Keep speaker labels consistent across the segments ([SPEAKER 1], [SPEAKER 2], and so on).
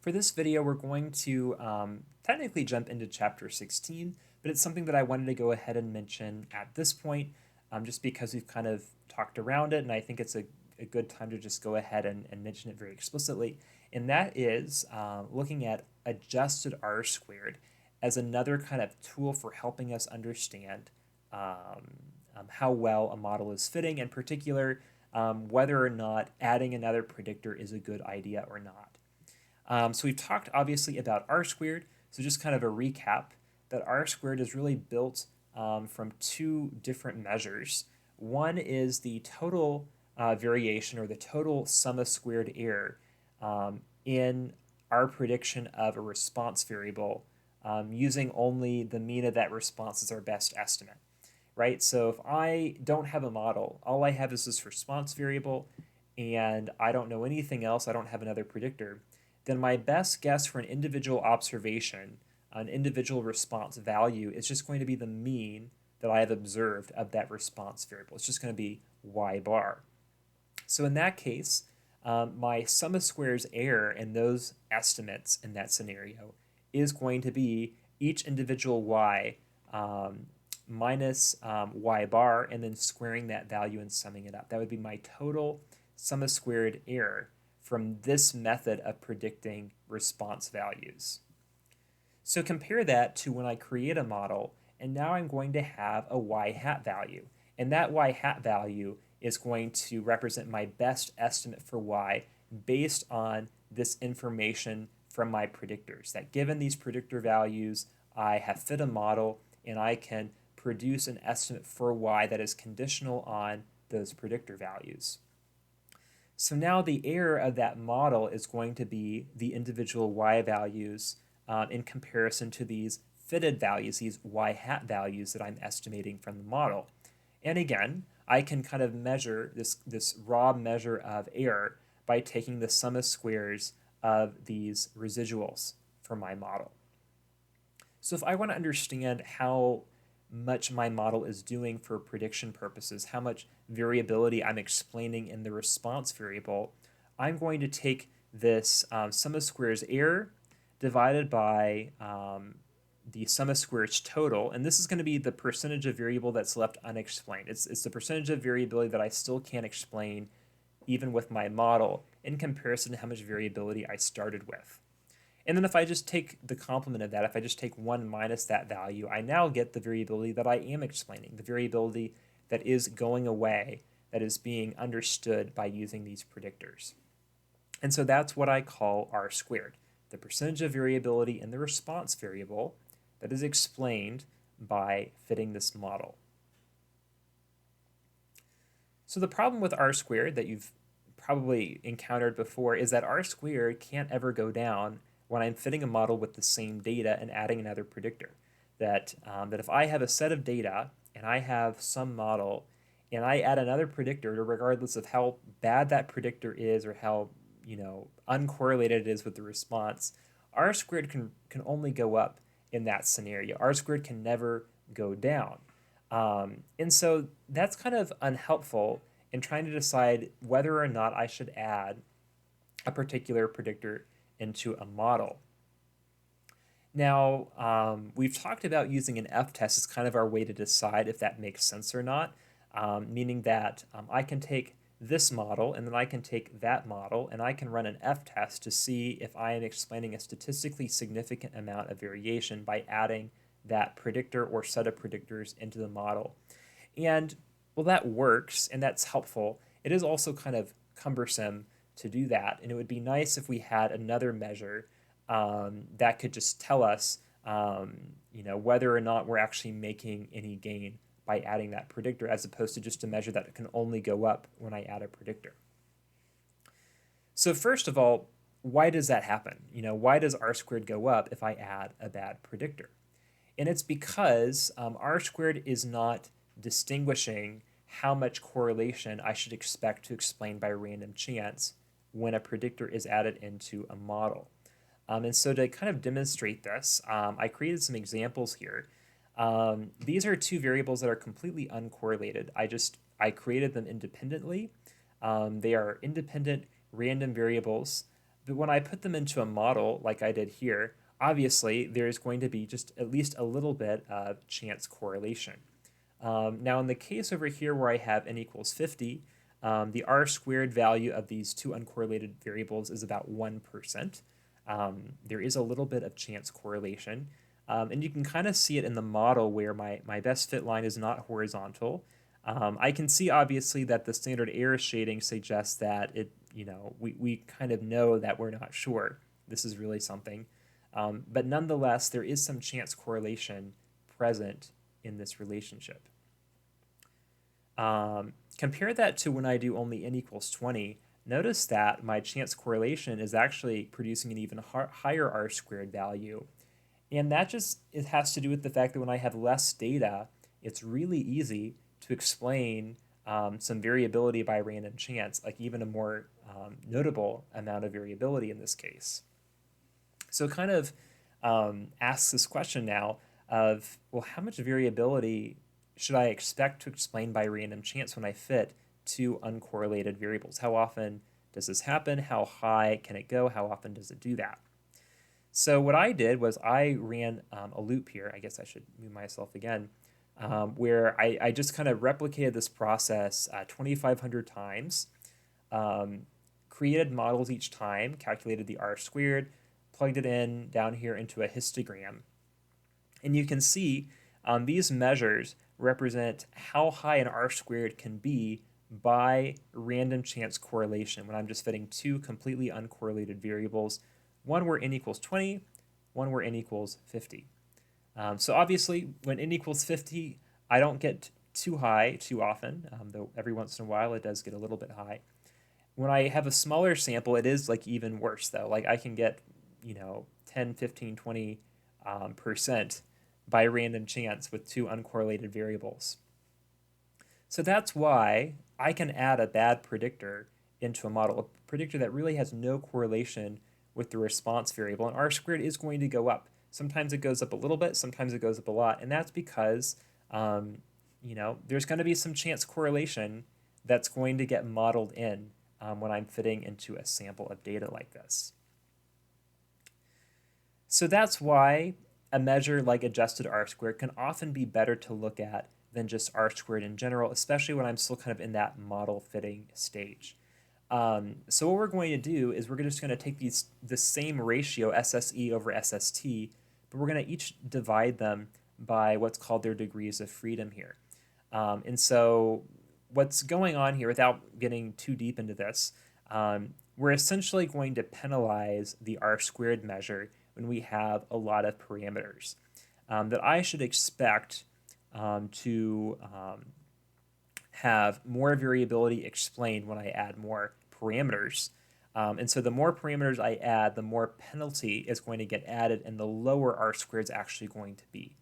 [SPEAKER 1] For this video, we're going to technically jump into chapter 16, but it's something that I wanted to go ahead and mention at this point, just because we've kind of talked around it, and I think it's a good time to just go ahead and mention it very explicitly. And that is looking at adjusted R squared as another kind of tool for helping us understand how well a model is fitting, in particular, whether or not adding another predictor is a good idea or not. So we've talked obviously about R squared. So just kind of a recap, that R squared is really built from two different measures. One is the total variation, or the total sum of squared error in our prediction of a response variable using only the mean of that response as our best estimate, right? So if I don't have a model, all I have is this response variable, and I don't know anything else, I don't have another predictor, then my best guess for an individual observation, an individual response value, is just going to be the mean that I have observed of that response variable. It's just going to be y bar. So in that case, my sum of squares error in those estimates in that scenario is going to be each individual y minus y bar, and then squaring that value and summing it up. That would be my total sum of squared error from this method of predicting response values. So compare that to when I create a model, and now I'm going to have a y hat value. And that y hat value is going to represent my best estimate for y based on this information from my predictors. That given these predictor values, I have fit a model, and I can produce an estimate for y that is conditional on those predictor values. So now the error of that model is going to be the individual y values in comparison to these fitted values, these y hat values that I'm estimating from the model. And again, I can kind of measure this raw measure of error by taking the sum of squares of these residuals for my model. So if I want to understand how much my model is doing for prediction purposes, how much variability I'm explaining in the response variable, I'm going to take this sum of squares error divided by the sum of squares total, and this is going to be the percentage of variable that's left unexplained. It's the percentage of variability that I still can't explain even with my model in comparison to how much variability I started with. And then if I just take the complement of that, if I just take 1 minus that value, I now get the variability that I am explaining, the variability that is going away, that is being understood by using these predictors. And so that's what I call R squared, the percentage of variability in the response variable that is explained by fitting this model. So the problem with R squared that you've probably encountered before is that R squared can't ever go down when I'm fitting a model with the same data and adding another predictor. That if I have a set of data and I have some model and I add another predictor, regardless of how bad that predictor is or how uncorrelated it is with the response, R squared can only go up in that scenario. R squared can never go down. And so that's kind of unhelpful in trying to decide whether or not I should add a particular predictor into a model. Now, we've talked about using an f-test as kind of our way to decide if that makes sense or not, meaning that I can take this model and then I can take that model and I can run an f-test to see if I am explaining a statistically significant amount of variation by adding that predictor or set of predictors into the model. And well, that works and that's helpful. It is also kind of cumbersome to do that, and it would be nice if we had another measure that could just tell us whether or not we're actually making any gain by adding that predictor, as opposed to just a measure that can only go up when I add a predictor. So first of all, why does that happen? Why does R squared go up if I add a bad predictor? And it's because R squared is not distinguishing how much correlation I should expect to explain by random chance when a predictor is added into a model. And so to kind of demonstrate this, I created some examples here. These are two variables that are completely uncorrelated. I created them independently. They are independent random variables But when I put them into a model like I did here, obviously there's going to be just at least a little bit of chance correlation. Now in the case over here where I have n equals 50, the r squared value of these two uncorrelated variables is about 1%. There is a little bit of chance correlation. And you can kind of see it in the model where my best fit line is not horizontal. I can see obviously that the standard error shading suggests that we kind of know that we're not sure this is really something. But nonetheless, there is some chance correlation present in this relationship. Compare that to when I do only n equals 20. Notice that my chance correlation is actually producing an even higher r squared value. And that it has to do with the fact that when I have less data, it's really easy to explain some variability by random chance, like even a more notable amount of variability in this case. So it kind of asks this question now of, well, how much variability should I expect to explain by random chance when I fit two uncorrelated variables? How often does this happen? How high can it go? How often does it do that? So what I did was I ran a loop here. I guess I should move myself again, where I just kind of replicated this process 2,500 times, created models each time, calculated the r squared, plugged it in down here into a histogram. And you can see these measures represent how high an r squared can be by random chance correlation when I'm just fitting two completely uncorrelated variables, one where n equals 20, one where n equals 50. So obviously, when n equals 50, I don't get too high too often, though every once in a while it does get a little bit high. When I have a smaller sample, it is like even worse though. Like I can get, 10, 15, 20% by random chance with two uncorrelated variables. So that's why I can add a bad predictor into a model, a predictor that really has no correlation with the response variable, and r squared is going to go up. Sometimes it goes up a little bit, sometimes it goes up a lot, and that's because there's going to be some chance correlation that's going to get modeled in when I'm fitting into a sample of data like this. So that's why a measure like adjusted r squared can often be better to look at than just r squared in general, especially when I'm still kind of in that model fitting stage. So what we're going to do is we're just going to take the same ratio, SSE over SST, but we're going to each divide them by what's called their degrees of freedom here. And so what's going on here, without getting too deep into this, we're essentially going to penalize the r squared measure when we have a lot of parameters that I should expect to have more variability explained when I add more parameters. And so the more parameters I add, the more penalty is going to get added and the lower r squared is actually going to be.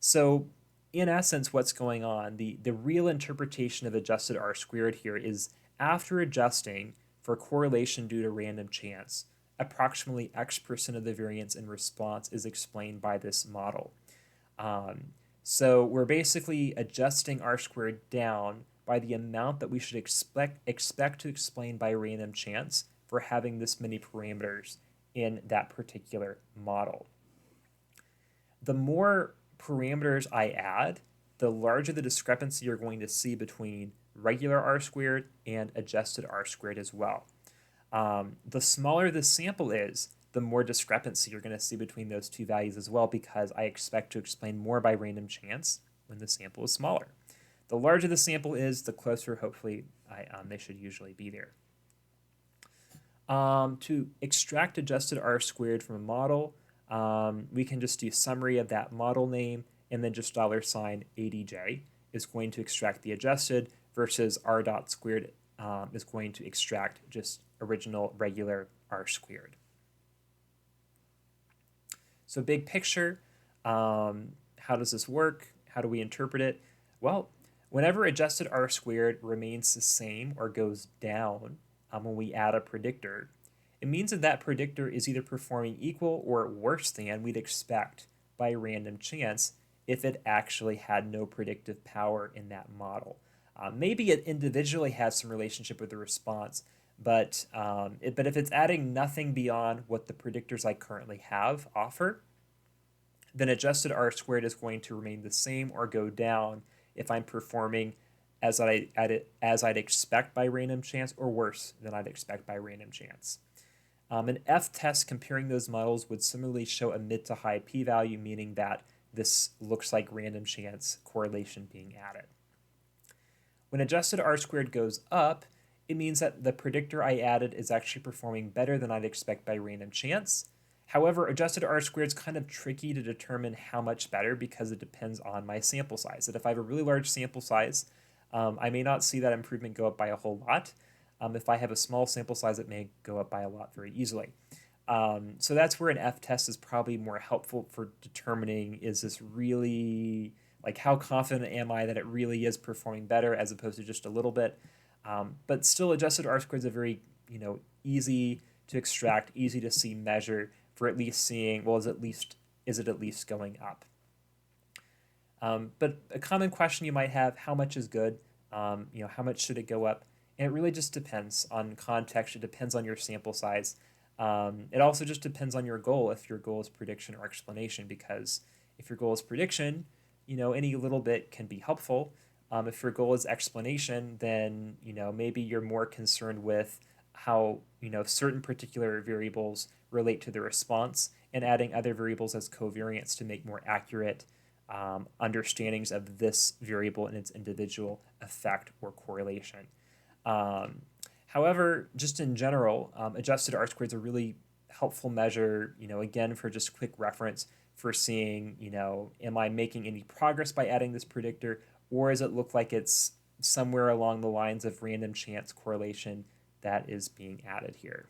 [SPEAKER 1] So in essence, what's going on, the real interpretation of adjusted r squared here is after adjusting for correlation due to random chance, approximately X% of the variance in response is explained by this model. So we're basically adjusting r squared down by the amount that we should expect to explain by random chance for having this many parameters in that particular model. The more parameters I add, the larger the discrepancy you're going to see between regular r squared and adjusted r squared as well. The smaller the sample is, the more discrepancy you're going to see between those two values as well, because I expect to explain more by random chance when the sample is smaller. The larger the sample is, the closer, hopefully, they should usually be there. To extract adjusted r squared from a model, we can just do summary of that model name, and then just $ADJ is going to extract the adjusted, versus r dot squared is going to extract just original regular r squared. So big picture, how does this work? How do we interpret it? Well, whenever adjusted r squared remains the same or goes down when we add a predictor, it means that that predictor is either performing equal or worse than we'd expect by random chance if it actually had no predictive power in that model. Maybe it individually has some relationship with the response, But if it's adding nothing beyond what the predictors I currently have offer, then adjusted R squared is going to remain the same or go down if I'm performing as I'd expect by random chance, or worse than I'd expect by random chance. An F-test comparing those models would similarly show a mid to high p-value, meaning that this looks like random chance correlation being added. When adjusted R squared goes up, it means that the predictor I added is actually performing better than I'd expect by random chance. However, adjusted R squared is kind of tricky to determine how much better because it depends on my sample size. That if I have a really large sample size, I may not see that improvement go up by a whole lot. If I have a small sample size, it may go up by a lot very easily. So that's where an F-test is probably more helpful for determining, is this really, like, how confident am I that it really is performing better as opposed to just a little bit. But still, adjusted R squared is a very, easy to extract, easy to see measure for at least seeing, well, is it at least going up? But a common question you might have: how much is good? How much should it go up? And it really just depends on context. It depends on your sample size. It also just depends on your goal, if your goal is prediction or explanation, because if your goal is prediction, any little bit can be helpful. If your goal is explanation, then, maybe you're more concerned with how, certain particular variables relate to the response, and adding other variables as covariates to make more accurate understandings of this variable and its individual effect or correlation. However, just in general, adjusted R squared is a really helpful measure, again, for just quick reference for seeing, am I making any progress by adding this predictor, or does it look like it's somewhere along the lines of random chance correlation that is being added here?